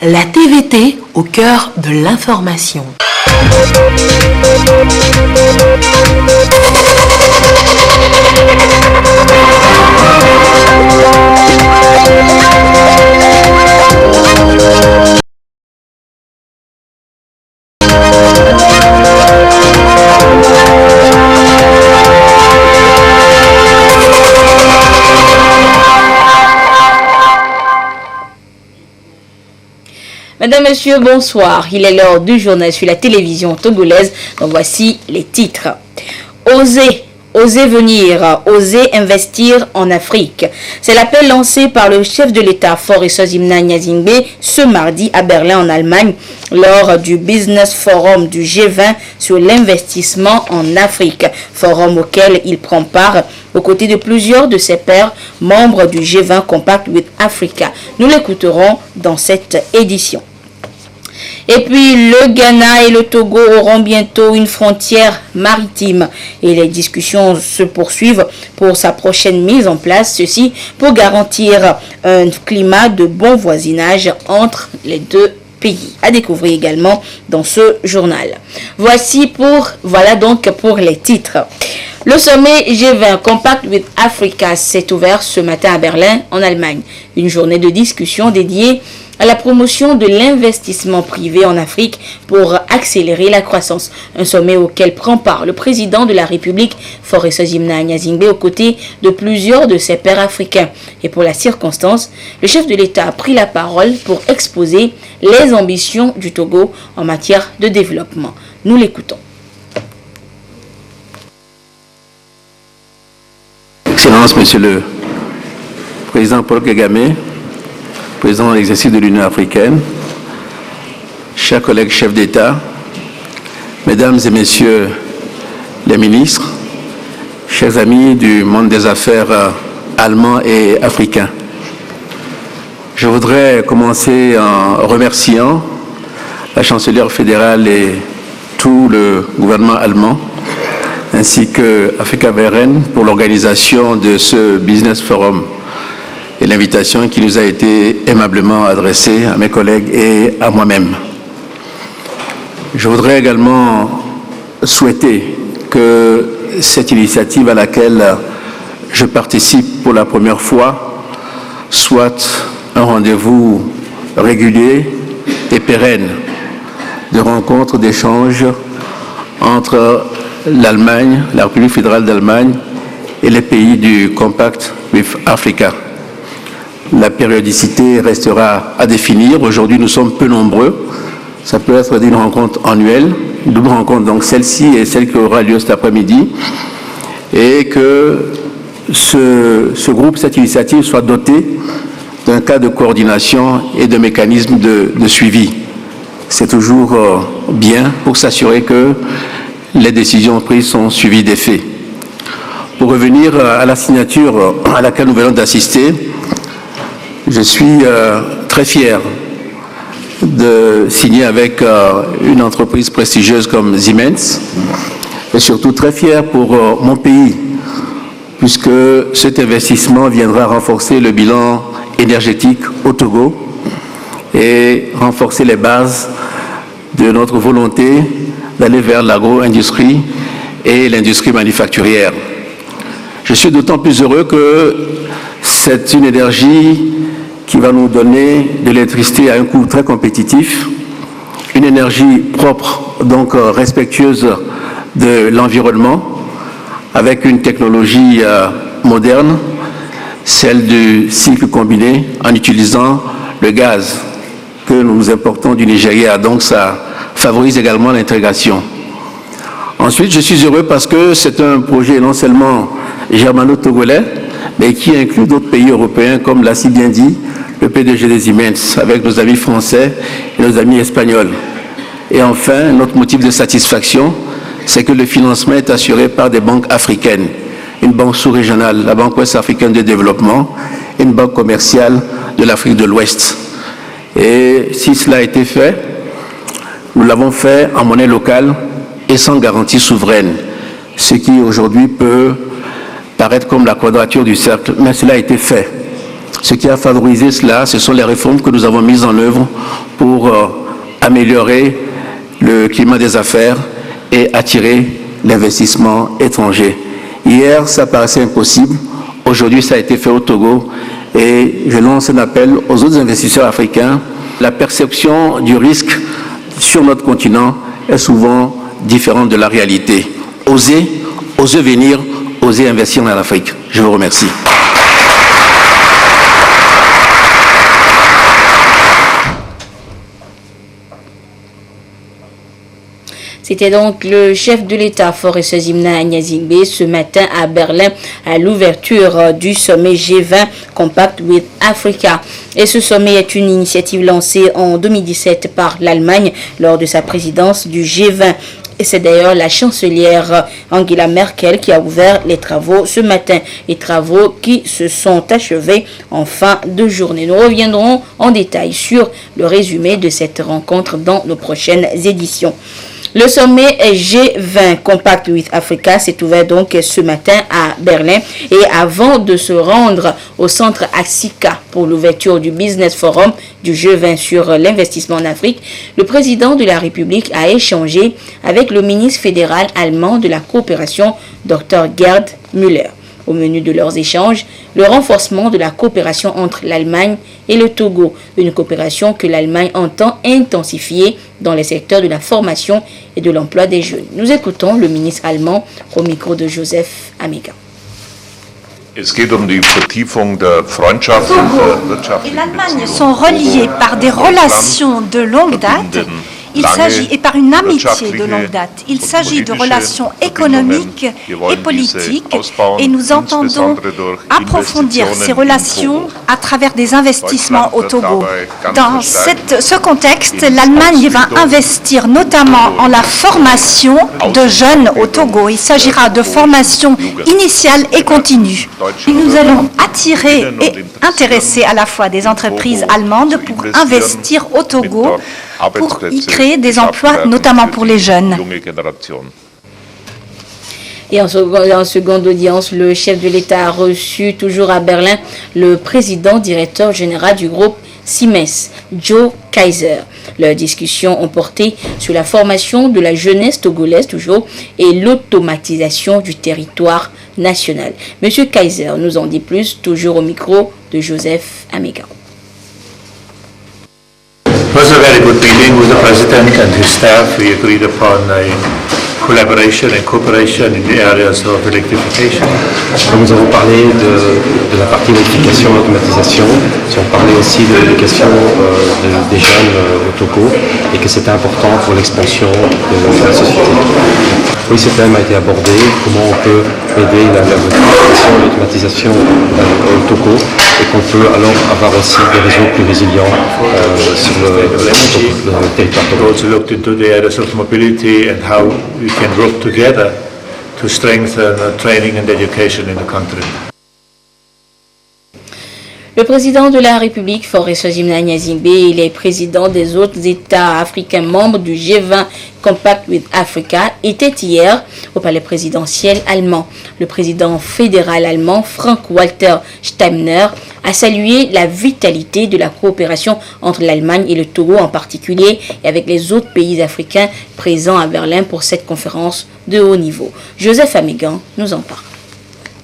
la TVT au cœur de l'information. Mesdames, Messieurs, bonsoir. Il est l'heure du journal sur la télévision togolaise. Donc voici les titres. Oser venir, oser investir en Afrique. C'est l'appel lancé par le chef de l'État, Faure Sozimna Gnazingbe, ce mardi à Berlin, en Allemagne, lors du Business Forum du G20 sur l'investissement en Afrique, forum auquel il prend part aux côtés de plusieurs de ses pairs, membres du G20 Compact with Africa. Nous l'écouterons dans cette édition. Et puis, le Ghana et le Togo auront bientôt une frontière maritime. Et les discussions se poursuivent pour sa prochaine mise en place. Ceci pour garantir un climat de bon voisinage entre les deux pays. À découvrir également dans ce journal. Voilà donc pour les titres. Le sommet G20 Compact with Africa s'est ouvert ce matin à Berlin, en Allemagne. Une journée de discussion dédiée à la promotion de l'investissement privé en Afrique pour accélérer la croissance. Un sommet auquel prend part le président de la République, Faure Sozimna Gnazingbe, aux côtés de plusieurs de ses pairs africains. Et pour la circonstance, le chef de l'État a pris la parole pour exposer les ambitions du Togo en matière de développement. Nous l'écoutons. Excellence, Monsieur le Président Paul Kagame, Président de l'exercice de l'Union africaine, chers collègues chefs d'État, Mesdames et Messieurs les ministres, chers amis du monde des affaires allemands et africains. Je voudrais commencer en remerciant la chancelière fédérale et tout le gouvernement allemand, ainsi que Africa VRN pour l'organisation de ce Business Forum et l'invitation qui nous a été aimablement adressée à mes collègues et à moi-même. Je voudrais également souhaiter que cette initiative à laquelle je participe pour la première fois soit un rendez-vous régulier et pérenne de rencontres, d'échanges entre l'Allemagne, la République fédérale d'Allemagne et les pays du Compact with Africa. La périodicité restera à définir. Aujourd'hui, nous sommes peu nombreux. Ça peut être une rencontre annuelle, une double rencontre, donc celle-ci et celle qui aura lieu cet après-midi. Et que ce groupe, cette initiative soit dotée d'un cadre de coordination et de mécanismes de suivi. C'est toujours bien pour s'assurer que les décisions prises sont suivies des faits. Pour revenir à la signature à laquelle nous venons d'assister, je suis très fier de signer avec une entreprise prestigieuse comme Siemens et surtout très fier pour mon pays puisque cet investissement viendra renforcer le bilan énergétique au Togo et renforcer les bases de notre volonté d'aller vers l'agro-industrie et l'industrie manufacturière. Je suis d'autant plus heureux que c'est une énergie qui va nous donner de l'électricité à un coût très compétitif, une énergie propre, donc respectueuse de l'environnement, avec une technologie moderne, celle du cycle combiné, en utilisant le gaz que nous importons du Nigeria. Donc ça favorise également l'intégration. Ensuite, je suis heureux parce que c'est un projet non seulement germano-togolais, mais qui inclut d'autres pays européens, comme l'a si bien dit le PDG des Siemens, avec nos amis français et nos amis espagnols. Et enfin, notre motif de satisfaction, c'est que le financement est assuré par des banques africaines, une banque sous-régionale, la Banque ouest africaine de développement, et une banque commerciale de l'Afrique de l'Ouest. Et si cela a été fait, nous l'avons fait en monnaie locale et sans garantie souveraine, ce qui aujourd'hui peut paraître comme la quadrature du cercle, mais cela a été fait. Ce qui a favorisé cela, ce sont les réformes que nous avons mises en œuvre pour améliorer le climat des affaires et attirer l'investissement étranger. Hier, ça paraissait impossible. Aujourd'hui, ça a été fait au Togo. Et je lance un appel aux autres investisseurs africains. La perception du risque sur notre continent est souvent différente de la réalité. Osez venir, osez investir en Afrique. Je vous remercie. C'était donc le chef de l'État, Faure Sezimna Nyazingbe, ce matin à Berlin, à l'ouverture du sommet G20 Compact with Africa. Et ce sommet est une initiative lancée en 2017 par l'Allemagne lors de sa présidence du G20. Et c'est d'ailleurs la chancelière Angela Merkel qui a ouvert les travaux ce matin. Les travaux qui se sont achevés en fin de journée. Nous reviendrons en détail sur le résumé de cette rencontre dans nos prochaines éditions. Le sommet G20 Compact with Africa s'est ouvert donc ce matin à Berlin et avant de se rendre au centre Axika pour l'ouverture du Business Forum du G20 sur l'investissement en Afrique, le président de la République a échangé avec le ministre fédéral allemand de la coopération, Dr. Gerd Müller. Au menu de leurs échanges, le renforcement de la coopération entre l'Allemagne et le Togo, une coopération que l'Allemagne entend intensifier dans les secteurs de la formation et de l'emploi des jeunes. Nous écoutons le ministre allemand au micro de Joseph Amiga. Es geht die Vertiefung der Freundschaft und der et l'Allemagne sont reliés par des relations de longue date. Il s'agit, et par une amitié de longue date, il s'agit de relations économiques et politiques et nous entendons approfondir ces relations à travers des investissements au Togo. Dans ce contexte, l'Allemagne va investir notamment en la formation de jeunes au Togo. Il s'agira de formation initiale et continue. Et nous allons attirer et intéresser à la fois des entreprises allemandes pour investir au Togo, pour y créer des emplois, notamment pour les jeunes. Et en seconde audience, le chef de l'État a reçu, toujours à Berlin, le président directeur général du groupe Siemens, Joe Kaiser. Leurs discussions ont porté sur la formation de la jeunesse togolaise, toujours, et l'automatisation du territoire national. Monsieur Kaiser nous en dit plus, toujours au micro de Joseph Amiga. It was a very good meeting with the President and his staff. We agreed upon a collaboration and cooperation in the areas of electrification. Nous avons parlé de la partie électrification et automatisation. Nous avons parlé aussi de l'éducation des jeunes au Togo et que c'était important pour l'expansion de la société. Oui, ce thème a été abordé, comment on peut aider l'électrification et l'automatisation au Togo et qu'on peut alors avoir aussi des réseaux plus résilients sur le territoire togo. We also looked into the areas of mobility and how we can work together to strengthen training and education in the country. Le président de la République, Faure Sezimna Nyazingbe, et les présidents des autres États africains membres du G20 Compact with Africa étaient hier au palais présidentiel allemand. Le président fédéral allemand, Frank-Walter Steinmeier, a salué la vitalité de la coopération entre l'Allemagne et le Togo en particulier et avec les autres pays africains présents à Berlin pour cette conférence de haut niveau. Joseph Amigan nous en parle.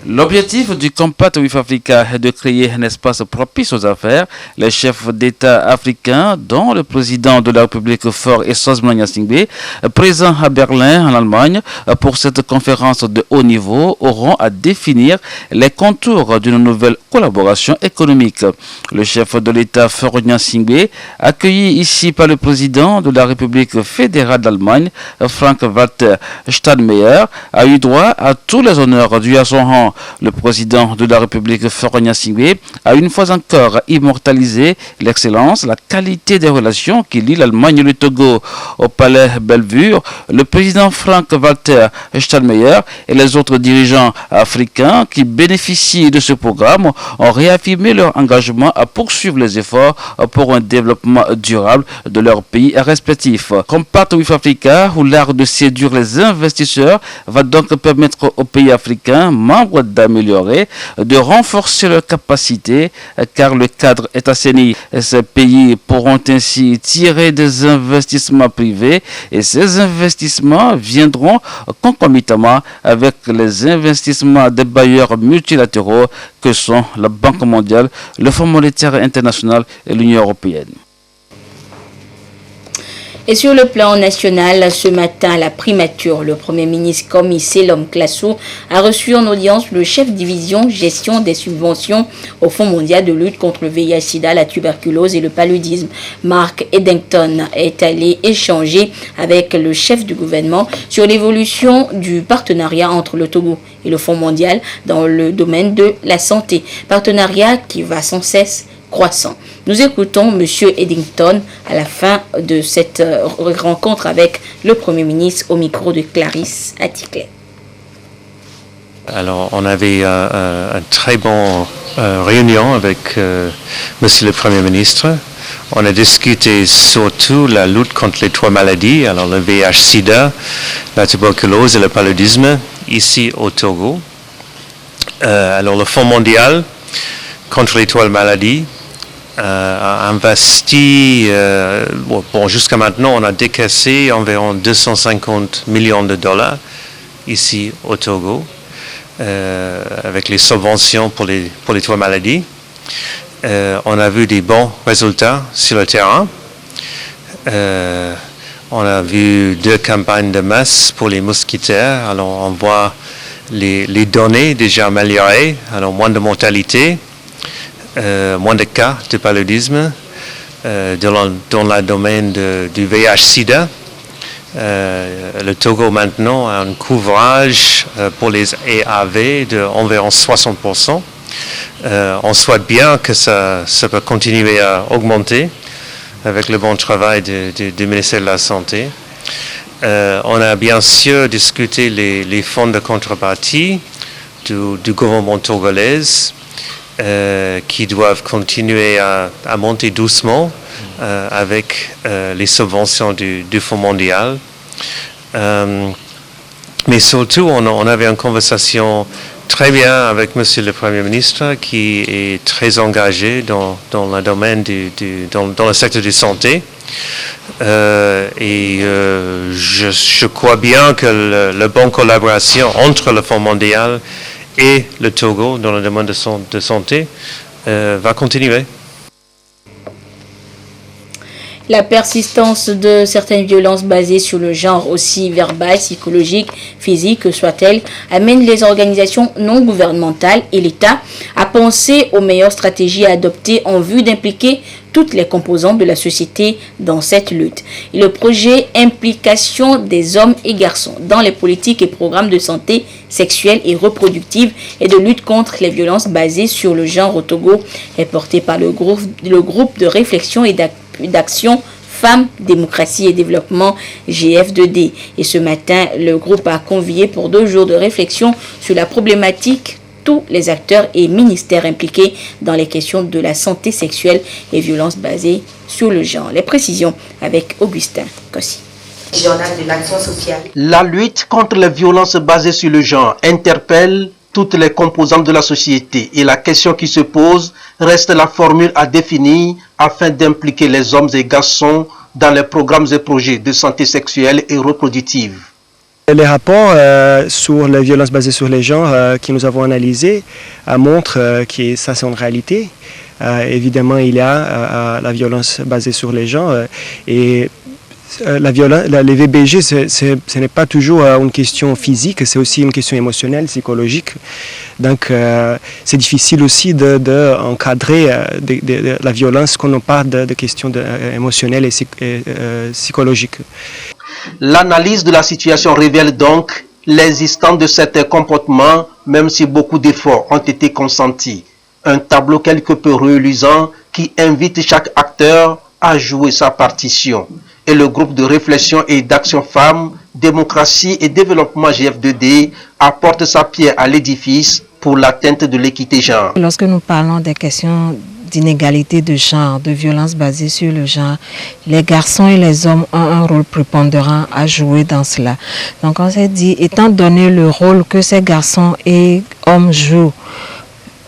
L'objectif du Compact with Africa est de créer un espace propice aux affaires. Les chefs d'État africains, dont le président de la République Faure Sezimna Nyazingbe, présents à Berlin, en Allemagne, pour cette conférence de haut niveau, auront à définir les contours d'une nouvelle collaboration économique. Le chef de l'État Faure Nyazingbe, accueilli ici par le président de la République fédérale d'Allemagne, Frank-Walter Steinmeier, a eu droit à tous les honneurs dus à son rang. Le président de la République Faure Nyazingbe a une fois encore immortalisé l'excellence, la qualité des relations qui lient l'Allemagne et le Togo. Au palais Bellevue, le président Frank-Walter Steinmeier et les autres dirigeants africains qui bénéficient de ce programme ont réaffirmé leur engagement à poursuivre les efforts pour un développement durable de leurs pays respectifs. Compact with Africa, où l'art de séduire les investisseurs va donc permettre aux pays africains, membres d'améliorer, de renforcer leurs capacités, car le cadre est assaini. Ces pays pourront ainsi tirer des investissements privés et ces investissements viendront concomitamment avec les investissements des bailleurs multilatéraux que sont la Banque mondiale, le Fonds monétaire international et l'Union européenne. Et sur le plan national, ce matin, à la primature, le Premier ministre Komi Selom Klasso a reçu en audience le chef division gestion des subventions au Fonds mondial de lutte contre le VIH-Sida, la tuberculose et le paludisme. Mark Eddington est allé échanger avec le chef du gouvernement sur l'évolution du partenariat entre le Togo et le Fonds mondial dans le domaine de la santé. Partenariat qui va sans cesse croissant. Nous écoutons M. Eddington à la fin de cette rencontre avec le Premier ministre au micro de Clarisse Atikle. Alors, on avait une très bonne réunion avec Monsieur le Premier ministre. On a discuté surtout la lutte contre les 3 maladies, alors le VIH-Sida, la tuberculose et le paludisme, ici au Togo. Alors, le Fonds mondial contre les 3 maladies a investi, jusqu'à maintenant, on a décaissé environ 250 millions de dollars ici au Togo, avec les subventions pour les 3 maladies. On a vu des bons résultats sur le terrain. On a vu 2 campagnes de masse pour les mousquetaires. Alors, on voit les données déjà améliorées, alors moins de mortalité. Moins de cas de paludisme dans le domaine du VIH-Sida. Le Togo maintenant a un couvrage pour les EAV d'environ 60%. On souhaite bien que ça peut continuer à augmenter avec le bon travail du ministère de la Santé. On a bien sûr discuté les fonds de contrepartie du gouvernement togolais, qui doivent continuer à monter doucement avec les subventions du Fonds mondial. Mais surtout, on avait une conversation très bien avec Monsieur le Premier ministre qui est très engagé dans le domaine dans le secteur de santé. Je crois bien que la bonne collaboration entre le Fonds mondial et le Togo dans le domaine de santé va continuer. La persistance de certaines violences basées sur le genre, aussi verbales, psychologiques, physiques soit-elle, amène les organisations non gouvernementales et l'État à penser aux meilleures stratégies à adopter en vue d'impliquer toutes les composantes de la société dans cette lutte. Et le projet Implication des hommes et garçons dans les politiques et programmes de santé sexuelle et reproductive et de lutte contre les violences basées sur le genre au Togo est porté par le groupe de réflexion et d'action Femmes, Démocratie et Développement GF2D. Et ce matin, le groupe a convié pour 2 jours de réflexion sur la problématique tous les acteurs et ministères impliqués dans les questions de la santé sexuelle et violences basées sur le genre. Les précisions avec Augustin Kossi. Journal de l'action sociale. La lutte contre les violences basées sur le genre interpelle toutes les composantes de la société et la question qui se pose reste la formule à définir afin d'impliquer les hommes et garçons dans les programmes et projets de santé sexuelle et reproductive. Les rapports sur les violences basées sur les genres que nous avons analysés montrent que ça c'est une réalité. Évidemment, il y a la violence basée sur les genres et les VBG, ce n'est pas toujours une question physique, c'est aussi une question émotionnelle, psychologique. Donc, c'est difficile aussi d'encadrer de la violence quand on parle de questions émotionnelles et psychologiques. L'analyse de la situation révèle donc l'existence de certains comportements, même si beaucoup d'efforts ont été consentis. Un tableau quelque peu reluisant qui invite chaque acteur à jouer sa partition. Et le groupe de réflexion et d'action Femmes, Démocratie et Développement GF2D apporte sa pierre à l'édifice pour l'atteinte de l'équité genre. Lorsque nous parlons des questions d'inégalité de genre, de violence basée sur le genre, les garçons et les hommes ont un rôle prépondérant à jouer dans cela. Donc on s'est dit, étant donné le rôle que ces garçons et hommes jouent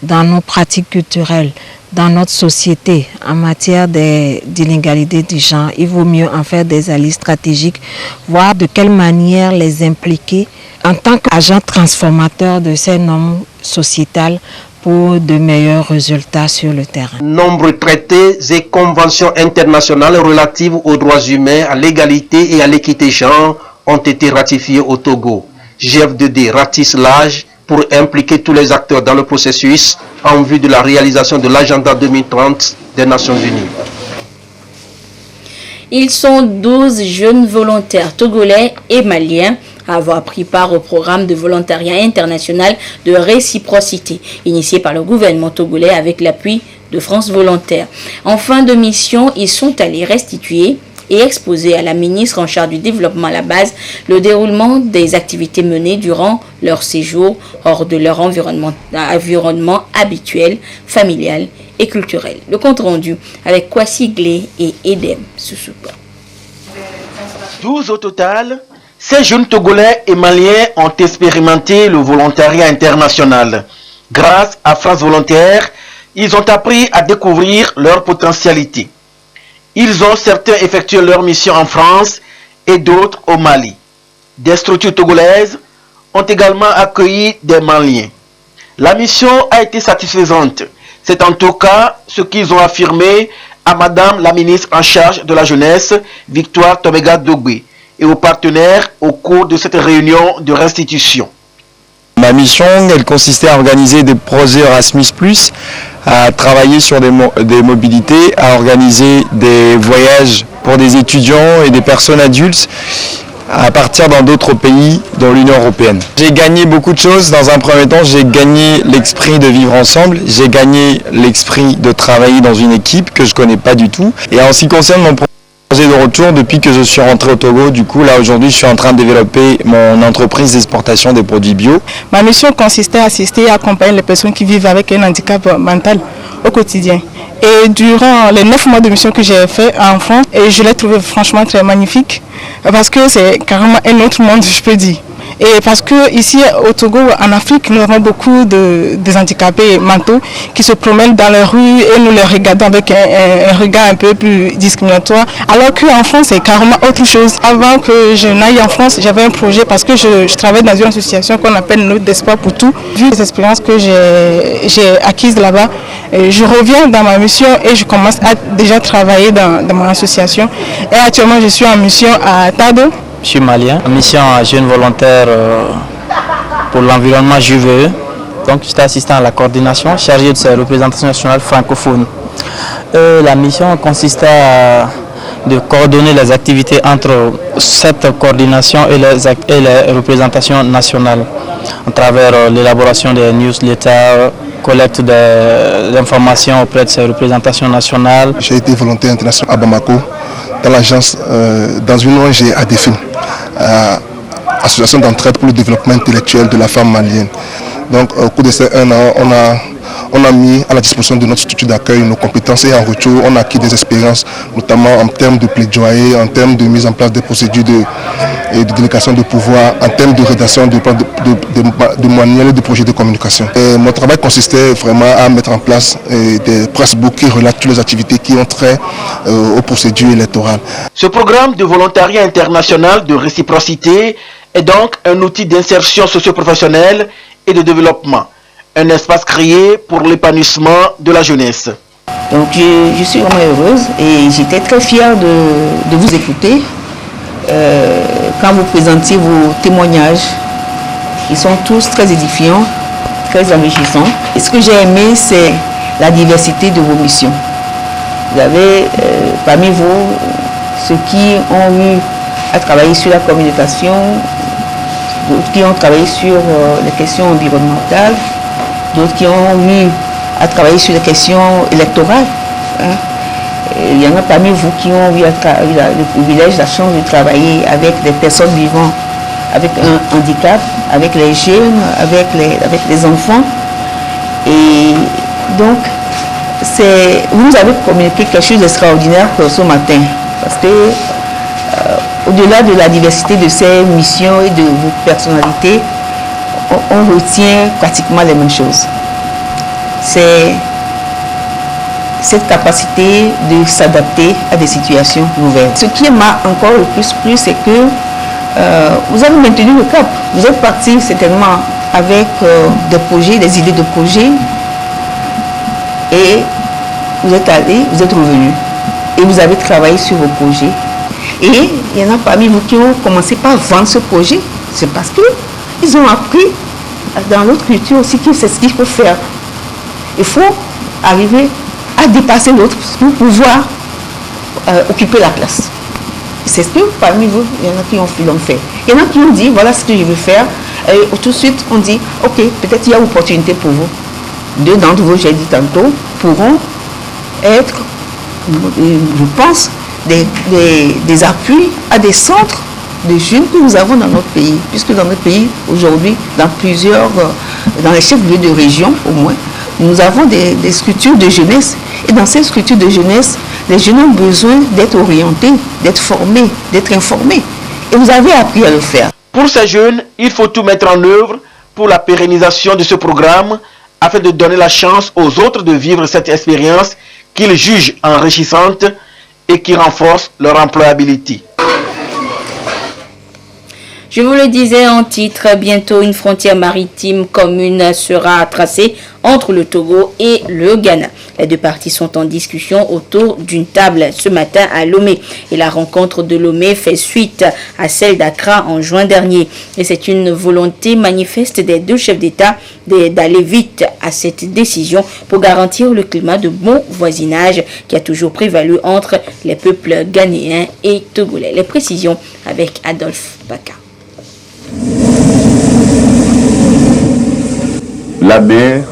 dans nos pratiques culturelles, dans notre société, en matière d'inégalité du genre, il vaut mieux en faire des alliés stratégiques, voir de quelle manière les impliquer en tant qu'agents transformateurs de ces normes sociétales pour de meilleurs résultats sur le terrain. Nombreux traités et conventions internationales relatives aux droits humains, à l'égalité et à l'équité genre ont été ratifiés au Togo. GF2D ratisse l'âge pour impliquer tous les acteurs dans le processus en vue de la réalisation de l'agenda 2030 des Nations Unies. Ils sont 12 jeunes volontaires togolais et maliens à avoir pris part au programme de volontariat international de réciprocité, initié par le gouvernement togolais avec l'appui de France Volontaire. En fin de mission, ils sont allés restituer et exposer à la ministre en charge du développement à la base le déroulement des activités menées durant leur séjour hors de leur environnement habituel, familial et culturel. Le compte rendu avec Kwasi Glé et Edem Soussoupa. 12 au total, ces jeunes Togolais et Maliens ont expérimenté le volontariat international. Grâce à France Volontaire, ils ont appris à découvrir leur potentialité. Ils ont certains effectué leur mission en France et d'autres au Mali. Des structures togolaises ont également accueilli des Maliens. La mission a été satisfaisante. C'est en tout cas ce qu'ils ont affirmé à Madame la ministre en charge de la jeunesse, Victoire Tomega Dogbe, et aux partenaires au cours de cette réunion de restitution. Ma mission, elle consistait à organiser des projets Erasmus+, à travailler sur des mobilités, à organiser des voyages pour des étudiants et des personnes adultes à partir dans d'autres pays, dans l'Union européenne. J'ai gagné beaucoup de choses. Dans un premier temps, j'ai gagné l'esprit de vivre ensemble, j'ai gagné l'esprit de travailler dans une équipe que je ne connais pas du tout. Et en ce qui concerne mon projet de retour, depuis que je suis rentré au Togo, du coup là aujourd'hui je suis en train de développer mon entreprise d'exportation des produits bio. Ma mission consistait à assister et accompagner les personnes qui vivent avec un handicap mental au quotidien. Et durant les 9 mois de mission que j'ai fait en France, et je l'ai trouvé franchement très magnifique parce que c'est carrément un autre monde, je peux dire. Et parce que ici au Togo, en Afrique, nous avons beaucoup de handicapés mentaux qui se promènent dans les rues et nous les regardons avec un regard un peu plus discriminatoire. Alors qu'en France, c'est carrément autre chose. Avant que je n'aille en France, j'avais un projet parce que je travaille dans une association qu'on appelle Note d'espoir pour tout. Vu les expériences que j'ai acquises là-bas, je reviens dans ma mission et je commence à déjà travailler dans mon association. Et actuellement, je suis en mission à Tado. Je suis malien, en mission à jeune volontaire pour l'environnement JVE. Donc j'étais assistant à la coordination, chargé de ces représentations nationales francophones. La mission consistait à de coordonner les activités entre cette coordination et les représentations nationales à travers l'élaboration des newsletters, collecte d'informations auprès de ces représentations nationales. J'ai été volontaire international à Bamako, dans l'agence, dans une ONG à Défine, association d'entraide pour le développement intellectuel de la femme malienne. Donc au cours de ces 1 an, on a mis à la disposition de notre structure d'accueil nos compétences et en retour, on a acquis des expériences, notamment en termes de plaidoyer, en termes de mise en place des procédures de délégation de pouvoir, en termes de rédaction de manuels et de projets de communication. Et mon travail consistait vraiment à mettre en place des pressbooks qui relatent toutes les activités qui ont trait aux procédures électorales. Ce programme de volontariat international de réciprocité est donc un outil d'insertion socio-professionnelle et de développement. Un espace créé pour l'épanouissement de la jeunesse. Donc je suis vraiment heureuse et j'étais très fière de vous écouter quand vous présentiez vos témoignages. Ils sont tous très édifiants, très enrichissants. Et ce que j'ai aimé, c'est la diversité de vos missions. Vous avez parmi vous ceux qui ont eu à travailler sur la communication, d'autres qui ont travaillé sur les questions environnementales, d'autres qui ont eu à travailler sur les questions électorales. Hein. Il y en a parmi vous qui ont eu le privilège, la chance de travailler avec des personnes vivant avec un handicap, avec les jeunes, avec les enfants. Et donc, vous nous avez communiqué quelque chose d'extraordinaire ce matin. Parce que, au-delà de la diversité de ces missions et de vos personnalités, on retient pratiquement les mêmes choses. C'est cette capacité de s'adapter à des situations nouvelles. Ce qui m'a encore le plus plu, c'est que vous avez maintenu le cap. Vous êtes parti certainement avec des projets, des idées de projets, et vous êtes allé, vous êtes revenu, et vous avez travaillé sur vos projets. Et il y en a parmi vous qui ont commencé par vendre ce projet. C'est parce qu'ils ont appris dans l'autre culture aussi que c'est ce qu'il faut faire. Il faut arriver à dépasser l'autre pour pouvoir occuper la place. C'est ce que parmi vous, il y en a qui l'ont fait. Il y en a qui ont dit, voilà ce que je veux faire. Et tout de suite, on dit, ok, peut-être il y a opportunité pour vous. Deux d'entre vous, j'ai dit tantôt, pourront être, je pense, des appuis à des centres de jeunes que nous avons dans notre pays. Puisque dans notre pays, aujourd'hui, dans les chefs-lieux de région au moins, nous avons des structures de jeunesse. Et dans ces structures de jeunesse, les jeunes ont besoin d'être orientés, d'être formés, d'être informés. Et vous avez appris à le faire. Pour ces jeunes, il faut tout mettre en œuvre pour la pérennisation de ce programme afin de donner la chance aux autres de vivre cette expérience qu'ils jugent enrichissante et qui renforce leur employabilité. Je vous le disais en titre, bientôt une frontière maritime commune sera tracée entre le Togo et le Ghana. Les deux parties sont en discussion autour d'une table ce matin à Lomé. Et la rencontre de Lomé fait suite à celle d'Accra en juin dernier. Et c'est une volonté manifeste des deux chefs d'État d'aller vite à cette décision pour garantir le climat de bon voisinage qui a toujours prévalu entre les peuples ghanéens et togolais. Les précisions avec Adolphe Baka. La mer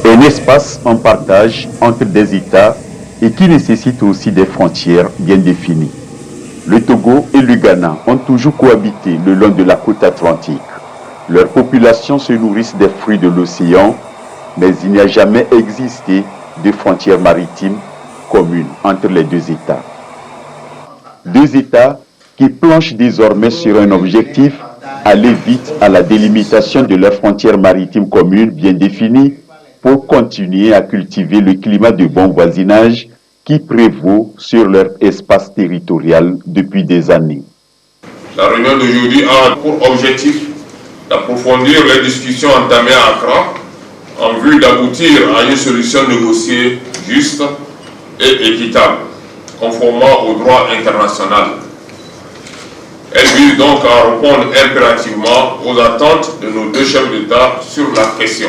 est un espace en partage entre des États et qui nécessite aussi des frontières bien définies. Le Togo et le Ghana ont toujours cohabité le long de la côte atlantique. Leurs populations se nourrissent des fruits de l'océan, mais il n'y a jamais existé de frontières maritimes communes entre les deux États. Deux États qui planchent désormais sur un objectif: aller vite à la délimitation de leurs frontières maritimes communes bien définies pour continuer à cultiver le climat de bon voisinage qui prévaut sur leur espace territorial depuis des années. La réunion d'aujourd'hui a pour objectif d'approfondir les discussions entamées à Accra en vue d'aboutir à une solution négociée juste et équitable, conformément au droit international. Elle vise donc à répondre impérativement aux attentes de nos deux chefs d'État sur la question.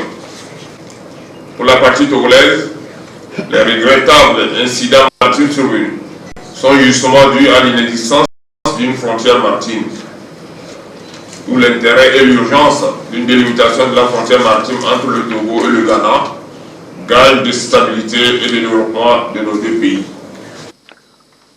Pour la partie togolaise, les regrettables incidents maritimes survenus sont justement dus à l'inexistence d'une frontière maritime, où l'intérêt et l'urgence d'une délimitation de la frontière maritime entre le Togo et le Ghana gagnent de stabilité et de développement de nos deux pays.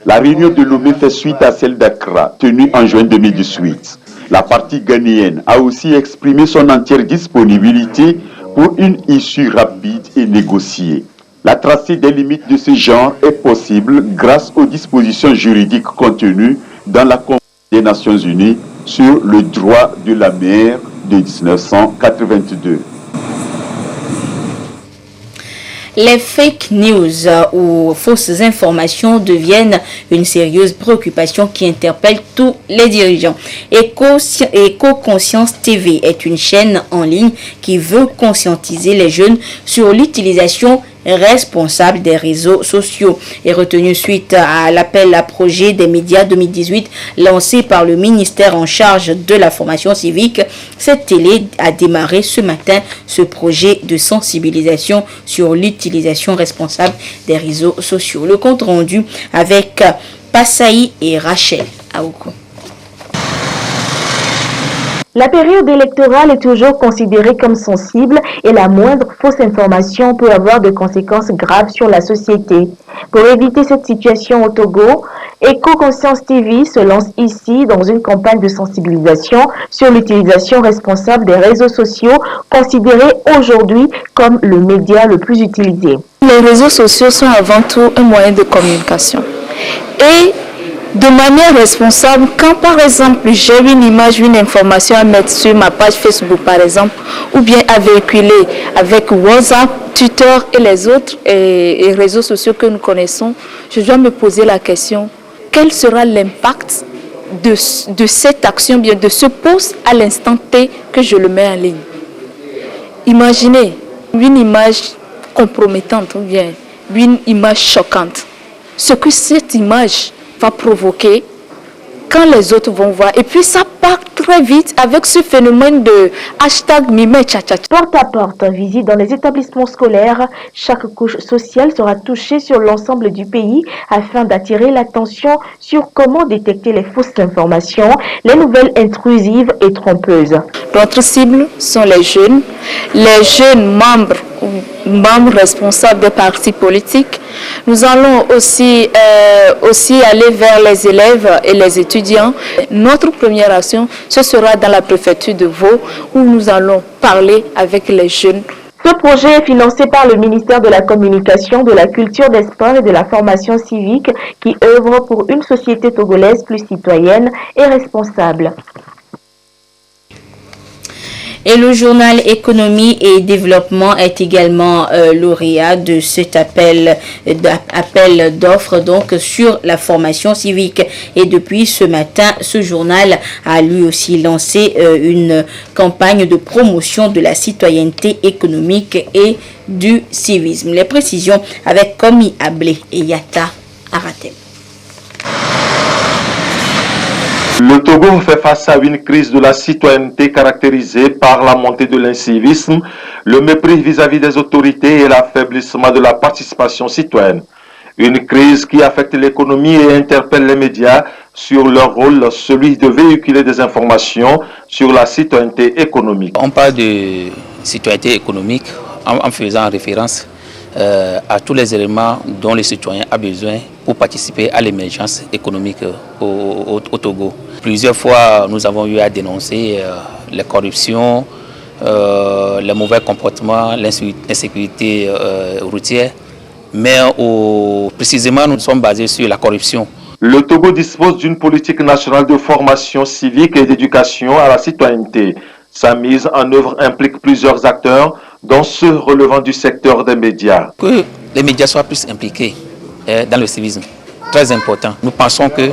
La réunion de Lomé fait suite à celle d'Accra, tenue en juin 2018. La partie ghanéenne a aussi exprimé son entière disponibilité pour une issue rapide et négociée. La tracée des limites de ce genre est possible grâce aux dispositions juridiques contenues dans la Convention des Nations Unies sur le droit de la mer de 1982. Les fake news ou fausses informations deviennent une sérieuse préoccupation qui interpelle tous les dirigeants. Éco-Conscience TV est une chaîne en ligne qui veut conscientiser les jeunes sur l'utilisation responsable des réseaux sociaux. Et retenu suite à l'appel à projet des médias 2018 lancé par le ministère en charge de la formation civique, cette télé a démarré ce matin ce projet de sensibilisation sur l'utilisation responsable des réseaux sociaux. Le compte rendu avec Passaï et Rachel Aouko. La période électorale est toujours considérée comme sensible et la moindre fausse information peut avoir des conséquences graves sur la société. Pour éviter cette situation au Togo, Éco-Conscience TV se lance ici dans une campagne de sensibilisation sur l'utilisation responsable des réseaux sociaux, considérés aujourd'hui comme le média le plus utilisé. Les réseaux sociaux sont avant tout un moyen de communication. Et de manière responsable, quand par exemple j'ai une image, une information à mettre sur ma page Facebook par exemple, ou bien à véhiculer avec WhatsApp, Twitter et les autres réseaux sociaux que nous connaissons, je dois me poser la question, quel sera l'impact de cette action, bien de ce post à l'instant T que je le mets en ligne. Imaginez une image compromettante ou bien une image choquante. Ce que cette image va provoquer quand les autres vont voir. Et puis ça part très vite avec ce phénomène de hashtag Mime Tchatcha. Porte à porte, visite dans les établissements scolaires, chaque couche sociale sera touchée sur l'ensemble du pays afin d'attirer l'attention sur comment détecter les fausses informations, les nouvelles intrusives et trompeuses. Notre cible sont les jeunes membres responsables des partis politiques. Nous allons aussi aller vers les élèves et les étudiants. Notre première action, ce sera dans la préfecture de Vaud où nous allons parler avec les jeunes. Ce projet est financé par le ministère de la Communication, de la Culture, des Sports et de la Formation civique qui œuvre pour une société togolaise plus citoyenne et responsable. Et le journal Économie et Développement est également lauréat de cet appel d'offres donc sur la formation civique. Et depuis ce matin, ce journal a lui aussi lancé une campagne de promotion de la citoyenneté économique et du civisme. Les précisions avec Komi Ablé et Yata Aratem. Le Togo fait face à une crise de la citoyenneté caractérisée par la montée de l'incivisme, le mépris vis-à-vis des autorités et l'affaiblissement de la participation citoyenne. Une crise qui affecte l'économie et interpelle les médias sur leur rôle, celui de véhiculer des informations sur la citoyenneté économique. On parle de citoyenneté économique en faisant référence à tous les éléments dont les citoyens ont besoin pour participer à l'émergence économique au Togo. Plusieurs fois, nous avons eu à dénoncer la corruption, les mauvais comportements, l'insécurité routière, mais précisément nous sommes basés sur la corruption. Le Togo dispose d'une politique nationale de formation civique et d'éducation à la citoyenneté. Sa mise en œuvre implique plusieurs acteurs, dont ceux relevant du secteur des médias. Que les médias soient plus impliqués dans le civisme, très important. Nous pensons que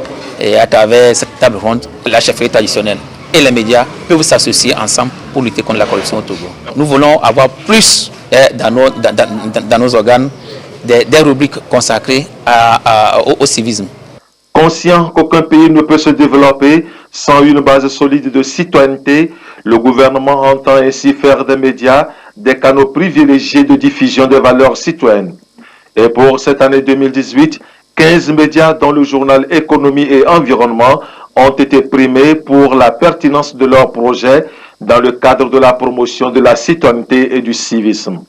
à travers cette table ronde, la chefferie traditionnelle et les médias peuvent s'associer ensemble pour lutter contre la corruption au Togo. Nous voulons avoir plus dans nos organes des rubriques consacrées au civisme. Conscient qu'aucun pays ne peut se développer sans une base solide de citoyenneté, le gouvernement entend ainsi faire des médias des canaux privilégiés de diffusion des valeurs citoyennes. Et pour cette année 2018, 15 médias dont le journal Économie et Environnement ont été primés pour la pertinence de leurs projets dans le cadre de la promotion de la citoyenneté et du civisme.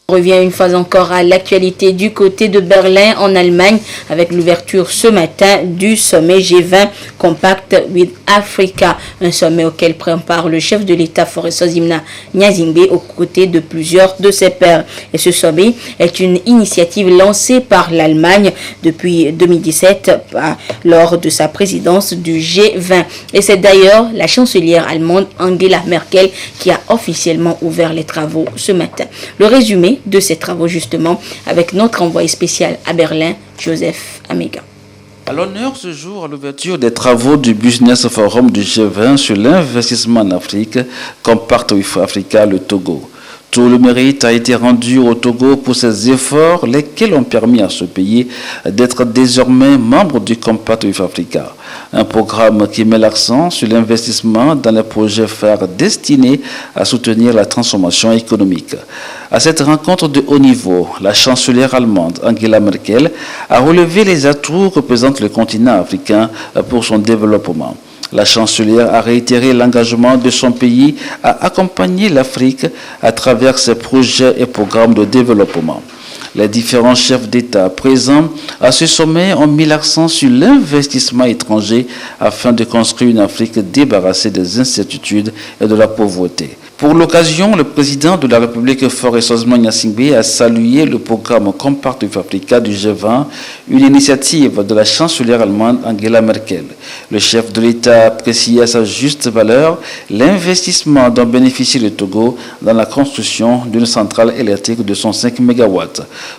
On revient une fois encore à l'actualité du côté de Berlin en Allemagne avec l'ouverture ce matin du sommet G20 Compact with Africa, un sommet auquel prend part le chef de l'État Faure Essozimna Gnassingbé aux côtés de plusieurs de ses pairs. Et ce sommet est une initiative lancée par l'Allemagne depuis 2017 lors de sa présidence du G20. Et c'est d'ailleurs la chancelière allemande Angela Merkel qui a officiellement ouvert les travaux ce matin. Le résumé de ces travaux justement avec notre envoyé spécial à Berlin, Joseph Amega. À l'honneur ce jour à l'ouverture des travaux du Business Forum du G20 sur l'investissement en Afrique, Compact with Africa, le Togo. Tout le mérite a été rendu au Togo pour ses efforts, lesquels ont permis à ce pays d'être désormais membre du Compact with Africa. Un programme qui met l'accent sur l'investissement dans les projets phares destinés à soutenir la transformation économique. À cette rencontre de haut niveau, la chancelière allemande Angela Merkel a relevé les atouts que représente le continent africain pour son développement. La chancelière a réitéré l'engagement de son pays à accompagner l'Afrique à travers ses projets et programmes de développement. Les différents chefs d'État présents à ce sommet ont mis l'accent sur l'investissement étranger afin de construire une Afrique débarrassée des incertitudes et de la pauvreté. Pour l'occasion, le président de la République Faure Essozimo Gnassingbé a salué le programme Compact with Africa du G20, une initiative de la chancelière allemande Angela Merkel. Le chef de l'État a apprécié à sa juste valeur l'investissement dont bénéficie le Togo dans la construction d'une centrale électrique de 105 MW.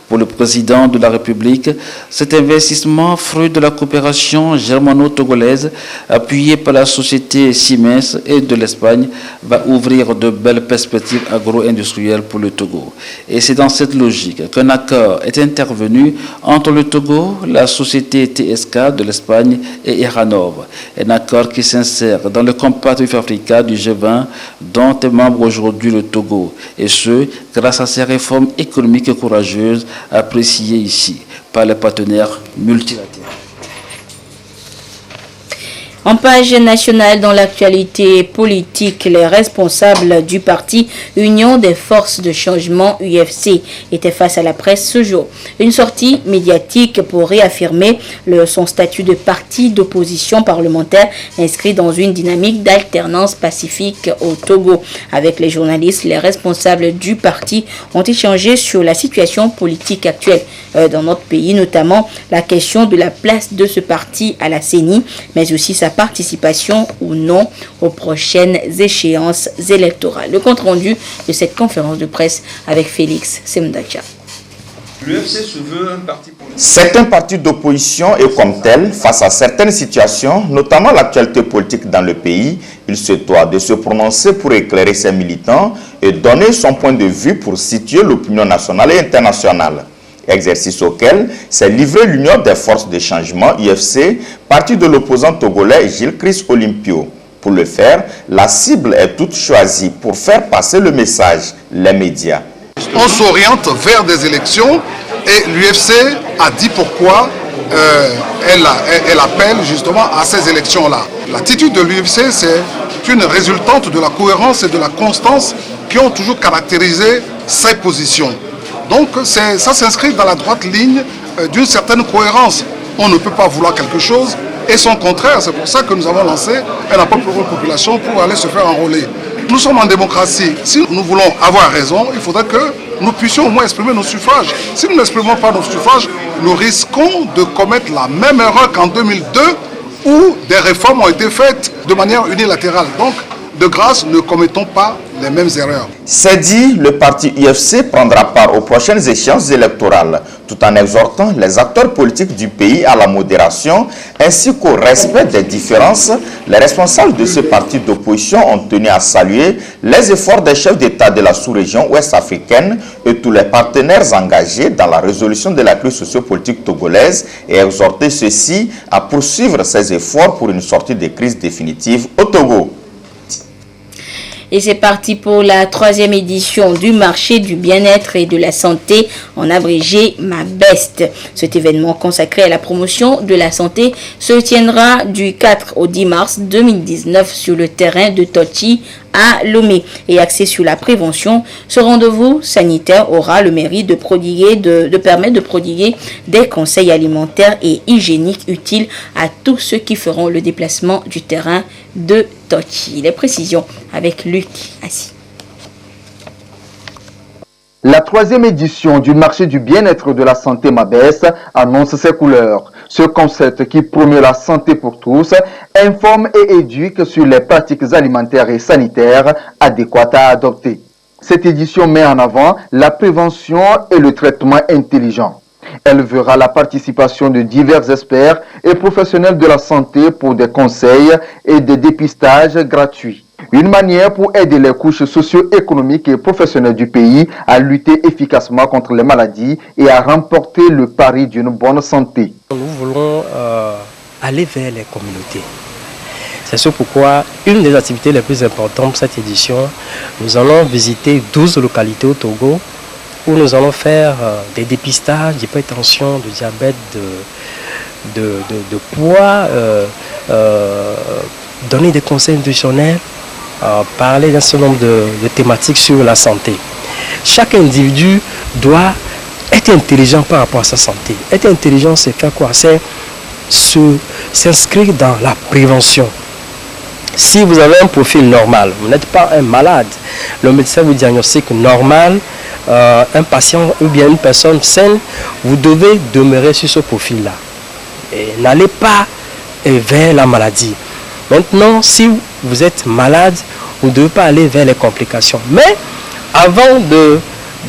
Pour le président de la République, cet investissement, fruit de la coopération germano-togolaise appuyée par la société Siemens et de l'Espagne, va ouvrir de belles perspectives agro-industrielles pour le Togo. Et c'est dans cette logique qu'un accord est intervenu entre le Togo, la société TSK de l'Espagne et Iranov. Un accord qui s'insère dans le Compact with Africa du G20 dont est membre aujourd'hui le Togo. Et ce, grâce à ces réformes économiques courageuses appréciées ici par les partenaires multilatéraux. En page nationale, dans l'actualité politique, les responsables du parti Union des forces de changement UFC étaient face à la presse ce jour. Une sortie médiatique pour réaffirmer son statut de parti d'opposition parlementaire inscrit dans une dynamique d'alternance pacifique au Togo. Avec les journalistes, les responsables du parti ont échangé sur la situation politique actuelle dans notre pays, notamment la question de la place de ce parti à la CENI, mais aussi sa participation ou non aux prochaines échéances électorales. Le compte rendu de cette conférence de presse avec Félix Semdacha. L'UFC se veut un parti politique. C'est un parti d'opposition et comme tel, face à certaines situations, notamment l'actualité politique dans le pays, il se doit de se prononcer pour éclairer ses militants et donner son point de vue pour situer l'opinion nationale et internationale. Exercice auquel s'est livré l'Union des forces de changement, UFC, parti de l'opposant togolais Gilles Christ Olympio. Pour le faire, la cible est toute choisie pour faire passer le message, les médias. On s'oriente vers des élections et l'UFC a dit pourquoi elle appelle justement à ces élections-là. L'attitude de l'UFC, c'est une résultante de la cohérence et de la constance qui ont toujours caractérisé ses positions. Donc ça s'inscrit dans la droite ligne d'une certaine cohérence. On ne peut pas vouloir quelque chose et son contraire. C'est pour ça que nous avons lancé un appel pour la population pour aller se faire enrôler. Nous sommes en démocratie. Si nous voulons avoir raison, il faudrait que nous puissions au moins exprimer nos suffrages. Si nous n'exprimons pas nos suffrages, nous risquons de commettre la même erreur qu'en 2002 où des réformes ont été faites de manière unilatérale. Donc, de grâce, ne commettons pas les mêmes erreurs. C'est dit, le parti UFC prendra part aux prochaines échéances électorales, tout en exhortant les acteurs politiques du pays à la modération ainsi qu'au respect des différences. Les responsables de ce parti d'opposition ont tenu à saluer les efforts des chefs d'État de la sous-région ouest-africaine et tous les partenaires engagés dans la résolution de la crise sociopolitique togolaise et exhorter ceux-ci à poursuivre ces efforts pour une sortie de crise définitive au Togo. Et c'est parti pour la 3e édition du marché du bien-être et de la santé, en abrégé MABEST. Cet événement consacré à la promotion de la santé se tiendra du 4 au 10 mars 2019 sur le terrain de Tochi à Lomé et axé sur la prévention. Ce rendez-vous sanitaire aura le mérite de permettre de prodiguer des conseils alimentaires et hygiéniques utiles à tous ceux qui feront le déplacement du terrain de Tochi. Les précisions avec Luc Assis. La 3e édition du marché du bien-être de la santé MABEST annonce ses couleurs. Ce concept qui promeut la santé pour tous, informe et éduque sur les pratiques alimentaires et sanitaires adéquates à adopter. Cette édition met en avant la prévention et le traitement intelligent. Elle verra la participation de divers experts et professionnels de la santé pour des conseils et des dépistages gratuits. Une manière pour aider les couches socio-économiques et professionnelles du pays à lutter efficacement contre les maladies et à remporter le pari d'une bonne santé. Nous voulons aller vers les communautés. C'est ce pourquoi une des activités les plus importantes de cette édition, nous allons visiter 12 localités au Togo où nous allons faire des dépistages d'hypertension, de diabète, de poids, donner des conseils nutritionnels, parler d'un certain nombre de thématiques sur la santé. Chaque individu doit être intelligent par rapport à sa santé. Être intelligent, c'est faire quoi? C'est s'inscrire dans la prévention. Si vous avez un profil normal, vous n'êtes pas un malade, le médecin vous diagnostique normal, un patient ou bien une personne saine, vous devez demeurer sur ce profil-là. Et n'allez pas vers la maladie. Maintenant, si vous êtes malade, vous ne devez pas aller vers les complications. Mais avant de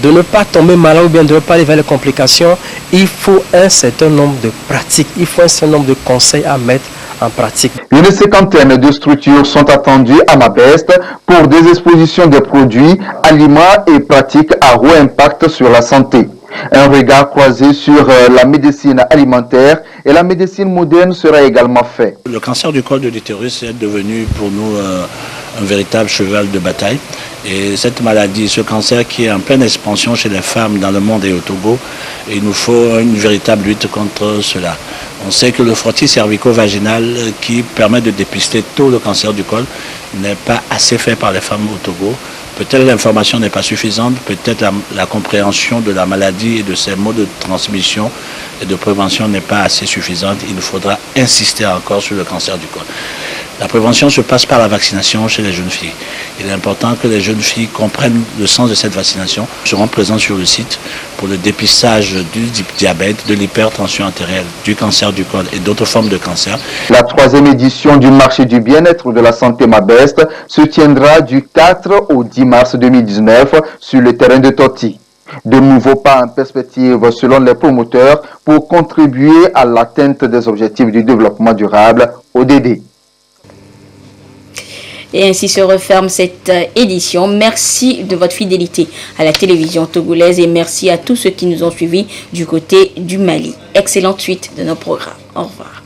ne pas tomber malade ou bien de ne pas aller vers les complications, il faut un certain nombre de pratiques, il faut un certain nombre de conseils à mettre en pratique. Une cinquantaine de structures sont attendues à Mabest pour des expositions de produits, aliments et pratiques à haut impact sur la santé. Un regard croisé sur la médecine alimentaire et la médecine moderne sera également fait. Le cancer du col de l'utérus est devenu pour nous un véritable cheval de bataille. Et cette maladie, ce cancer qui est en pleine expansion chez les femmes dans le monde et au Togo, il nous faut une véritable lutte contre cela. On sait que le frottis cervico-vaginal qui permet de dépister tôt le cancer du col n'est pas assez fait par les femmes au Togo. Peut-être l'information n'est pas suffisante, peut-être la compréhension de la maladie et de ses modes de transmission et de prévention n'est pas assez suffisante. Il nous faudra insister encore sur le cancer du col. La prévention se passe par la vaccination chez les jeunes filles. Il est important que les jeunes filles comprennent le sens de cette vaccination. Nous serons présents sur le site pour le dépistage du diabète, de l'hypertension artérielle, du cancer du col et d'autres formes de cancer. La 3e édition du marché du bien-être de la santé Mabest se tiendra du 4 au 10 mars 2019 sur le terrain de Toti. De nouveaux pas en perspective selon les promoteurs pour contribuer à l'atteinte des objectifs du développement durable, ODD. Et ainsi se referme cette édition. Merci de votre fidélité à la télévision togolaise et merci à tous ceux qui nous ont suivis du côté du Mali. Excellente suite de nos programmes. Au revoir.